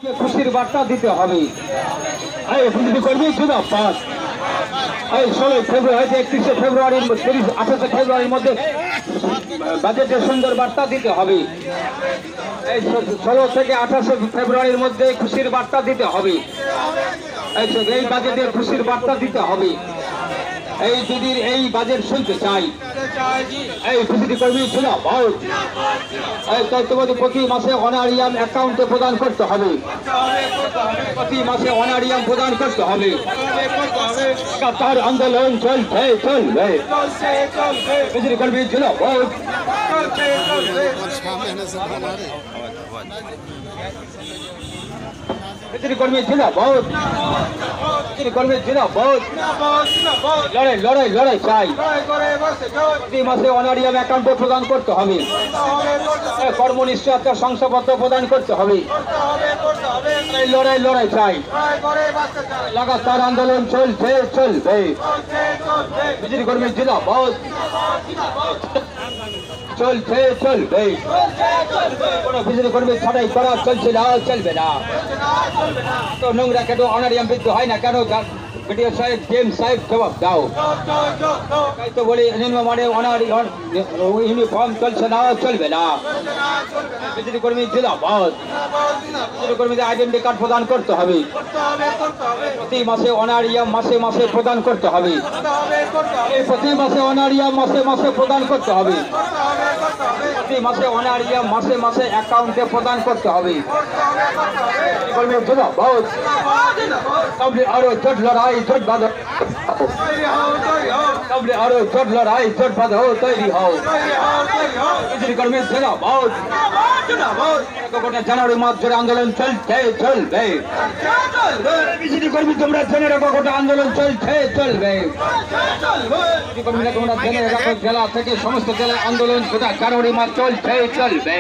খুশির বার্তা দিতে হবে। কর্মী সুদা পাস 16 ফেব্রুয়ারি 31 ফেব্রুয়ারির 28 ফেব্রুয়ারির মধ্যে বাজেটের সুন্দর বার্তা দিতে হবে। এই 16 থেকে 28 ফেব্রুয়ারির মধ্যে খুশির বার্তা দিতে হবে। এই বাজেটে খুশির বার্তা দিতে হবে। এই দিদির এই বাজেট শুনতে চাই। এই খুশিটি কর্মী ছিল প্রতি মাসে অনারিয়াম অ্যাকাউন্টে প্রদান করতে হবে। প্রতি মাসে অনারিয়াম প্রদান করতে হবে। তার আন্দোলন চলবে চলবে। খুশিটি কর্মী ছিল কর্মী ছিল কর্মী ছিল লড়াই লড়াই চাই। প্রতি মাসে অনারিয়াম অ্যাকাউন্টে প্রদান করতে হবে। কর্মনিষ্ঠতার শংসাপত্র প্রদান করতে হবে। লড়াই লড়াই চাই। লাগাতার আন্দোলন চলছে চলবে। বিজেপি কর্মী ছিল চলছে চলবে। কোন বিজেপি কর্মী ছাড়াই করা চলছে না, চলবে না। তো নোংরা কেন অনারিয়াম বৃদ্ধি হয় না কেন? বিডিও সাহেব, জেম সাহেব জবাব দাও। তাই তো বলি নিম্নমানে ইউনিফর্ম চলছে না, চলবে না। বিজেপি কর্মী জিন্দাবাদ। বিজেপি কর্মীদের আইডেন্টি কার্ড প্রদান করতে হবে। প্রতি মাসে অনারিয়াম মাসে মাসে প্রদান করতে হবে। প্রতি মাসে অনারিয়াম মাসে মাসে প্রদান করতে হবে। প্রতি মাসে অনারিয়াম মাসে মাসে অ্যাকাউন্টে প্রদান করতে হবে। কর্মী জিন্দাবাদ। আরো জোট লড়াই জোট বাঁধো। আরো জোট লড়াই জোট বাঁধো, তৈরি হও। বিজেপি কর্মী জিন্দাবাদ। গোটা জানুয়ারি মাস ধরে আন্দোলন চলছে চলবে। বিজেপি কর্মী তোমরা জেনে রাখো, গোটা আন্দোলন চলছে চলবে। বিজেপি কর্মীরা তোমরা জেনে রাখো, জেলা থেকে সমস্ত জেলায় আন্দোলন গোটা জানুয়ারি মাস চলছে চলবে।